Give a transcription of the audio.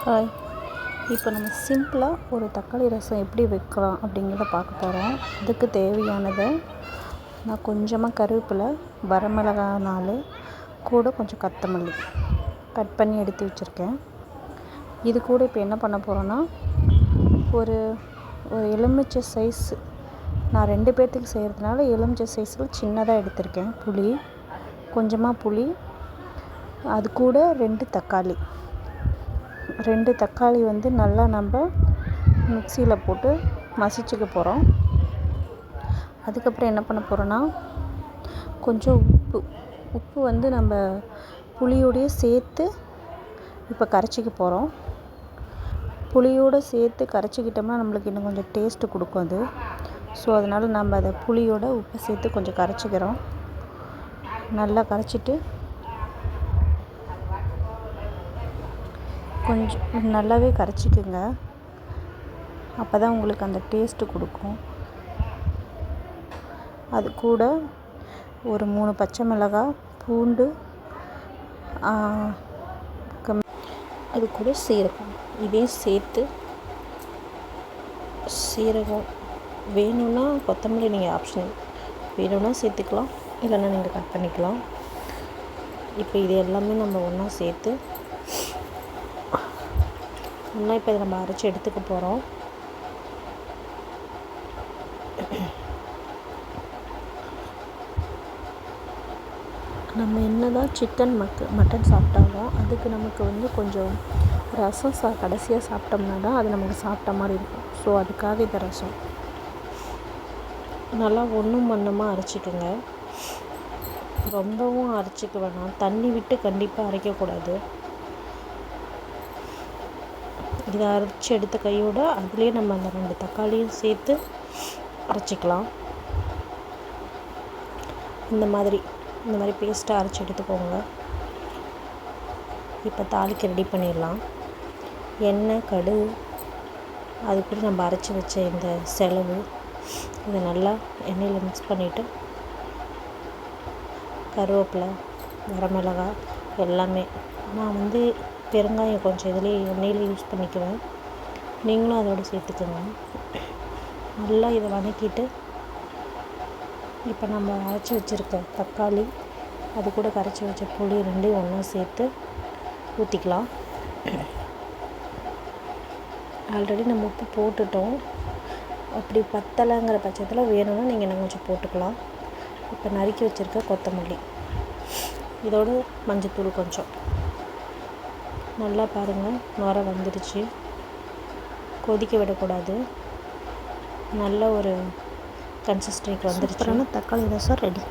Hi. இப்போ நம்ம சிம்பிளாக ஒரு தக்காளி ரசம் எப்படி வைக்கலாம் அப்படிங்கிறத பார்க்க போகிறோம். அதுக்கு தேவையானதை நான் கொஞ்சமாக கருவேப்பிலை, வரமிளகாய் 4, கூட கொஞ்சம் கொத்தமல்லி கட் பண்ணி எடுத்து வச்சுருக்கேன். இது கூட இப்போ என்ன பண்ண போகிறோன்னா, ஒரு ஒரு எலுமிச்சை சைஸ், நான் 2 பேர்த்துக்கு செய்கிறதுனால எலுமிச்சை சைஸில் சின்னதாக எடுத்திருக்கேன். கொஞ்சமாக புளி, அது கூட 2 தக்காளி நல்லா நம்ம மிக்சியில் போட்டு மசிச்சுக்க போகிறோம். அதுக்கப்புறம் என்ன பண்ண போகிறோன்னா, கொஞ்சம் உப்பு நம்ம புளியோடையே சேர்த்து இப்போ கரைச்சிக்க போகிறோம். புளியோடு சேர்த்து கரைச்சிக்கிட்டோம்னா நம்மளுக்கு இன்னும் கொஞ்சம் டேஸ்ட்டு கொடுக்கும் அது. ஸோ அதனால் நம்ம அதை புளியோட உப்பு சேர்த்து கொஞ்சம் கரைச்சிக்கிறோம். நல்லா கரைச்சிட்டு கொஞ்சம் நல்லாவே கரைச்சிக்குங்க. அப்போ தான் உங்களுக்கு அந்த டேஸ்ட்டு கொடுக்கும். அது கூட ஒரு 3 பச்சை மிளகாய், பூண்டு, அது கூட சீரகம், இதையும் சேர்த்து, சீரகம் வேணும்னா கொத்தமல்லி நீங்கள் ஆப்ஷனல் வேணும்னா சேர்த்துக்கலாம், இல்லைன்னா நீங்கள் கட் பண்ணிக்கலாம். இப்போ இது எல்லாமே நம்ம ஒன்றா சேர்த்து இப்போ இதை நம்ம அரைச்சி எடுத்துக்க போகிறோம். நம்ம என்ன தான் சிக்கன் மட்டன் சாப்பிட்டாலும் அதுக்கு நமக்கு கொஞ்சம் ரசம் கடைசியாக சாப்பிட்டோம்னா தான் அது நமக்கு சாப்பிட்ட மாதிரி இருக்கும். ஸோ அதுக்காக இந்த ரசம் நல்லா ஒன்றும் அரைச்சிக்கோங்க. ரொம்பவும் அரைச்சிக்க வேணாம், தண்ணி விட்டு கண்டிப்பாக அரைக்கக்கூடாது. இதை அரைச்சி எடுத்த கையோடு அதுலேயே நம்ம அந்த 2 தக்காளியும் சேர்த்து அரைச்சிக்கலாம். இந்த மாதிரி பேஸ்ட்டாக அரைச்சி எடுத்துக்கோங்க. இப்போ தாளிக்க ரெடி பண்ணிடலாம். எண்ணெய், கடுகு, அது கூட நம்ம அரைச்சி வச்ச இந்த செலவு, இதை நல்லா எண்ணெயில் மிக்ஸ் பண்ணிவிட்டு கருவேப்பிலை, வரமிளகாய் எல்லாமே, நான் பெருங்காயம் கொஞ்சம் இதிலே எண்ணெயில் யூஸ் பண்ணிக்குவேன். நீங்களும் அதோடு சேர்த்துக்கோங்க. நல்லா இதை வதக்கிட்டு இப்போ நம்ம அரைச்சி வச்சுருக்க தக்காளி, அது கூட கரைச்சி வச்ச புளி 2 ஒன்றா சேர்த்து ஊற்றிக்கலாம். ஆல்ரெடி நம்ம உப்பு போட்டுட்டோம். அப்படி பத்தலைங்கிற பட்சத்தில் வேணும்னா நீங்கள் இன்னும் கொஞ்சம் போட்டுக்கலாம். இப்போ நறுக்கி வச்சுருக்க கொத்தமல்லி, இதோடு மஞ்சத்தூள் கொஞ்சம், நல்லா பாருங்கள் நுரை வந்துடுச்சு. கொதிக்க விடக்கூடாது. நல்ல ஒரு கன்சிஸ்டன்சிக்கு வந்துடுச்சு. தக்காளி ரசம் ரெடி.